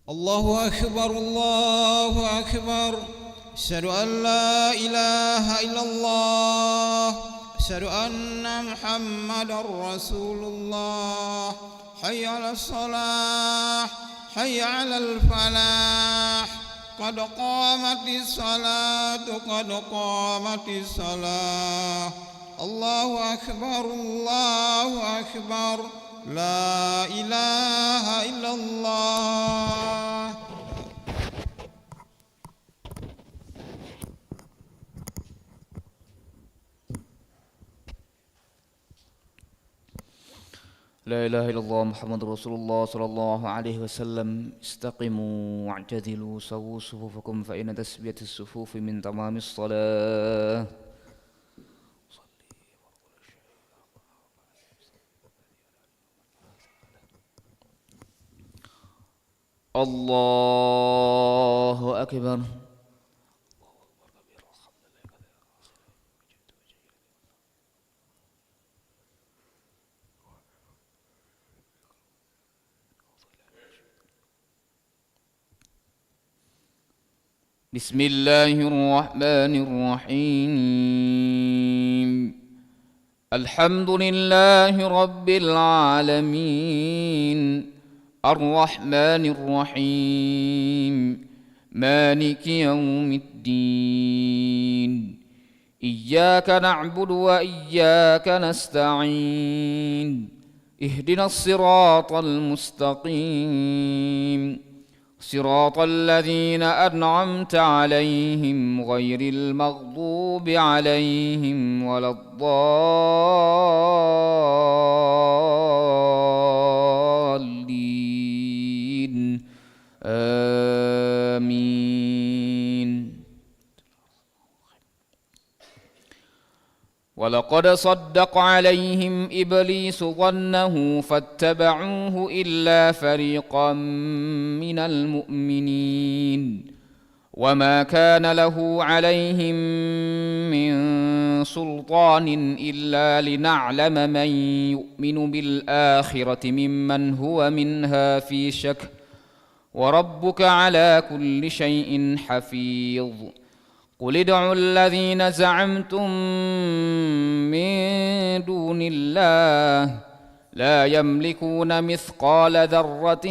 الله أكبر الله أكبر. أشهد أن لا إله إلا الله. أشهد أن محمدا رسول الله. حي على الصلاة حي على الفلاح. قد قامت الصلاة قد قامت الصلاة. الله أكبر الله أكبر. لا إله إلا الله. لا إله إلا الله محمد رسول الله صلى الله عليه وسلم. استقموا واعتدلوا سووا صفوفكم فإن تسبية الصفوف من تمام الصلاة. الله أكبر. بسم الله الرحمن الرحيم. الحمد لله رب العالمين الرحمن الرحيم مالك يوم الدين. إياك نعبد وإياك نستعين. اهدنا الصراط المستقيم صراط الذين أنعمت عليهم غير المغضوب عليهم ولا الضالين. آمين. ولقد صدق عليهم إبليس ظنه فاتبعوه إلا فريقا من المؤمنين وما كان له عليهم من سلطان إلا لنعلم من يؤمن بالآخرة ممن هو منها في شك وربك على كل شيء حفيظ. قل ادعوا الذين زعمتم من دون الله لا يملكون مثقال ذرة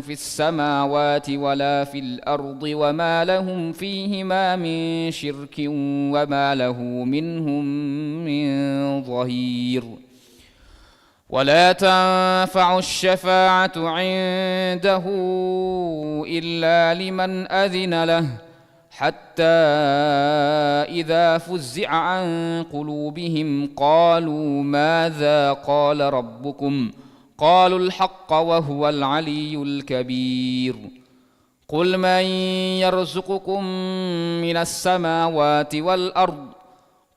في السماوات ولا في الأرض وما لهم فيهما من شرك وما له منهم من ظهير. ولا تنفع الشفاعة عنده إلا لمن أذن له حتى إذا فزع عن قلوبهم قالوا ماذا قال ربكم قالوا الحق وهو العلي الكبير. قل من يرزقكم من السماوات والأرض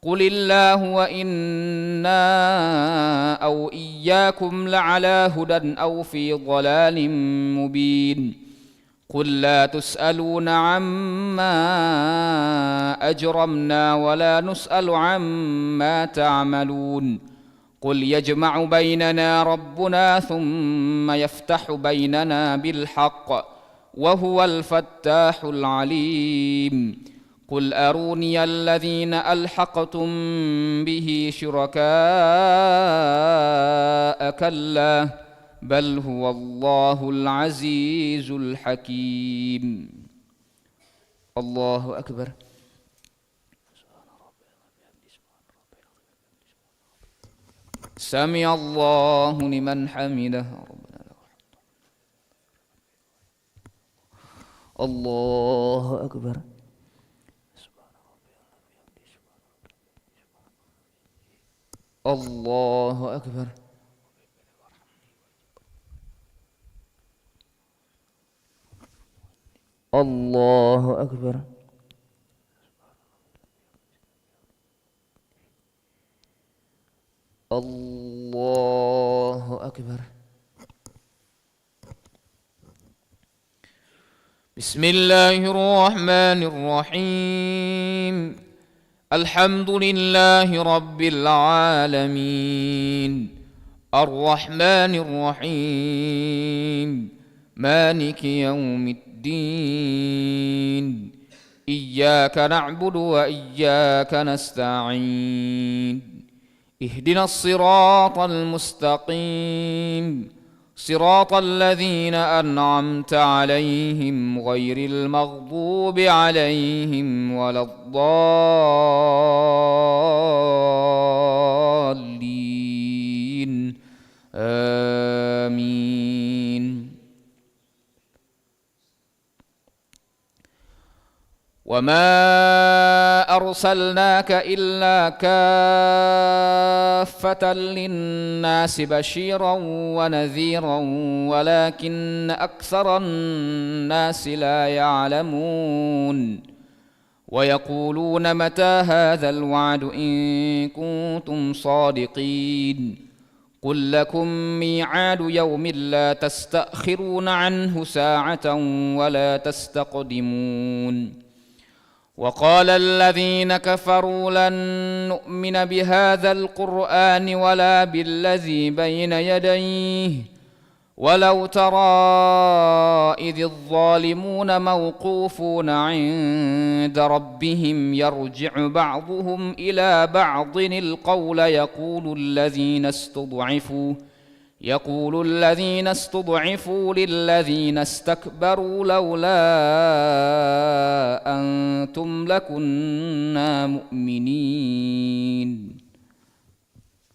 قل الله وإنا أو إياكم لعلى هدى أو في ضلال مبين. قل لا تسألون عما أجرمنا ولا نسأل عما تعملون. قل يجمع بيننا ربنا ثم يفتح بيننا بالحق وهو الفتاح العليم. قل أروني الذين ألحقتم به شركاء كلا بل هو الله العزيز الحكيم. الله أكبر. سمع الله لمن حمده. الله أكبر. الله أكبر. الله أكبر. الله أكبر. بسم الله الرحمن الرحيم. الحمد لله رب العالمين الرحمن الرحيم مالك يوم الدين إياك نعبد وإياك نستعين اهدنا الصراط المستقيم صراط الذين أنعمت عليهم غير المغضوب عليهم ولا الضالين آمين. وما أرسلناك إلا كافة للناس بشيرا ونذيرا ولكن أكثر الناس لا يعلمون ويقولون متى هذا الوعد إن كنتم صادقين قل لكم ميعاد يوم لا تستأخرون عنه ساعة ولا تستقدمون. وقال الذين كفروا لن نؤمن بهذا القرآن ولا بالذي بين يديه ولو ترى إذ الظالمون موقوفون عند ربهم يرجع بعضهم إلى بعض القول يقول الذين استضعفوا للذين استكبروا لولا أنتم لكنا مؤمنين.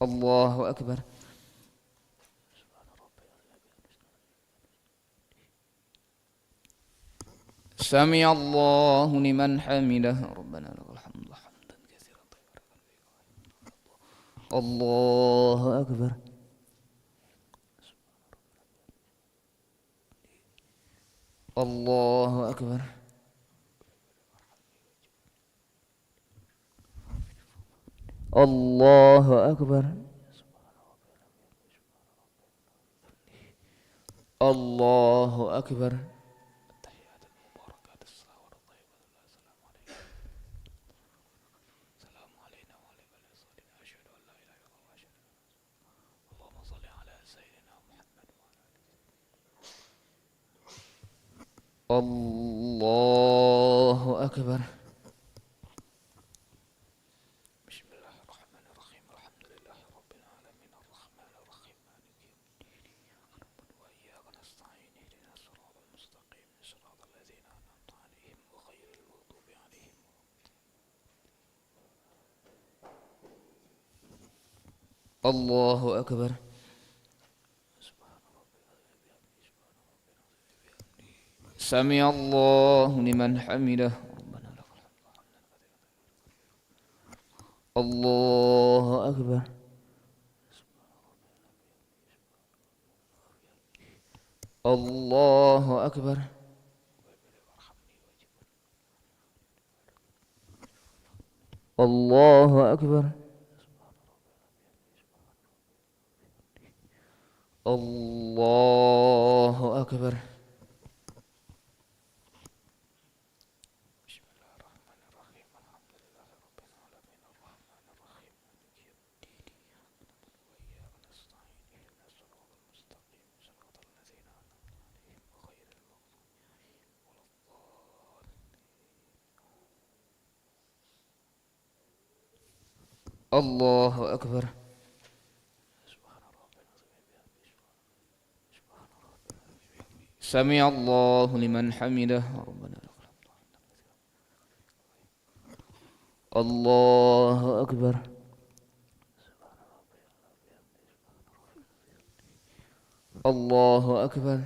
الله أكبر. سمع الله لمن حمده ربنا لك الحمد حمدا كثيرا طيبا. الله أكبر. الله أكبر. الله أكبر. الله أكبر. التحيات المباركات الصلوات الطيبة السلام عليكم. السلام علينا وعلى عباد الصالحين أشهد أن لا إله إلا الله وأشهد أن اللهم صل على سيدنا محمد وعلى آله. الله أكبر. بسم الله الرحمن الرحيم الحمد لله رب العالمين الرحمن الرحيم مالك يوم الدين إياك نعبد وإياك نستعين اهدنا الصراط المستقيم صراط الذين أنعمت عليهم غير المغضوب عليهم. الله أكبر. سمع الله لمن حمده ربنا لك الحمد. الله أكبر. الله أكبر. الله أكبر. الله أكبر. بسم الله الرحمن الرحيم الحمد لله رب العالمين الرحمن الرحيم مالك يوم الدين إياك نعبد وإياك نستعين اهدنا الصراط المستقيم صراط الذين أنعمت عليهم غير المغضوب عليهم ولا الضالين. الله أكبر. سمع الله لمن حمده ربنا لك الحمد. الله أكبر. الله أكبر.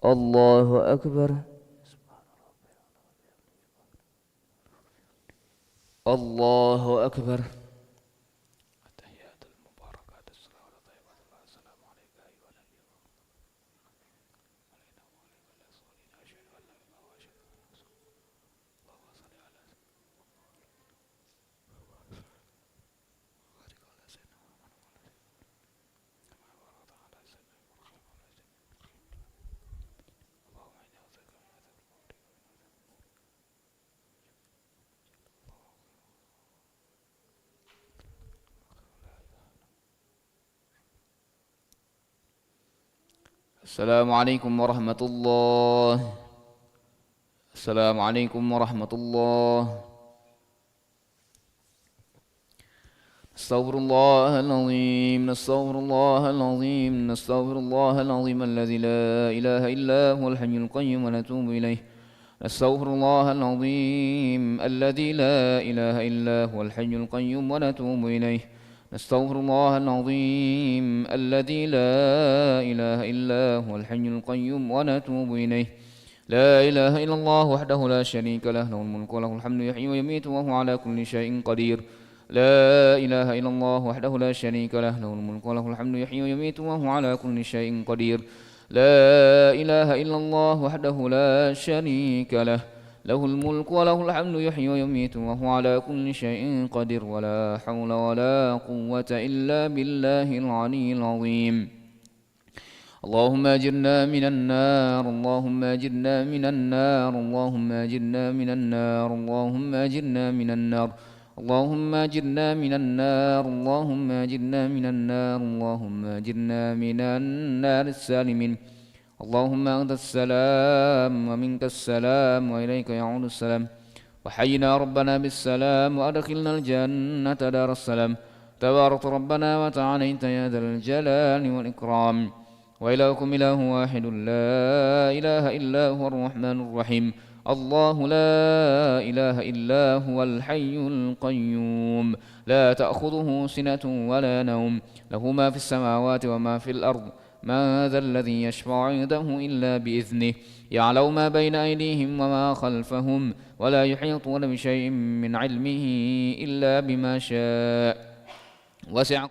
الله أكبر. الله أكبر. السلام عليكم ورحمة الله. السلام عليكم ورحمة الله. نستغفر الله العظيم، نستغفر الله العظيم، نستغفر الله العظيم الذي لا إله إلا هو الحي القيوم ونتوب إليه. نستغفر الله العظيم الذي لا إله إلا هو الحي القيوم ونتوب إليه. نستغفر الله العظيم الذي لا إله إلا هو الحي القيوم ونتوب إليه. لا إله إلا الله وحده لا شريك له، له الملك وله الحمد يحيي ويميت وهو على كل شيء قدير. لا إله إلا الله وحده لا شريك له، له الملك وله الحمد يحيي ويميت وهو على كل شيء قدير. لا إله إلا الله وحده لا شريك له، له الملك وله الحمد يحيي ويميت وهو على كل شيء قدير. ولا حول ولا قوة إلا بالله العلي العظيم. اللهم أجرنا من النار، اللهم أجرنا من النار، اللهم أجرنا من النار، اللهم أجرنا من النار، اللهم أجرنا من النار، اللهم أجرنا من النار، اللهم أجرنا من النار السالمين. اللهم أنت السلام ومنك السلام وإليك يعود السلام. وحينا ربنا بالسلام وأدخلنا الجنة دار السلام. تبارك ربنا وتعاليت يا ذا الجلال والإكرام. وإلهكم إله واحد لا إله إلا هو الرحمن الرحيم. الله لا إله إلا هو الحي القيوم، لا تأخذه سنة ولا نوم، له ما في السماوات وما في الأرض. ما ذا الذي يشفع عنده إلا بإذنه، يعلم ما بين أيديهم وما خلفهم، ولا يحيطون بشيء من علمه إلا بما شاء. وسع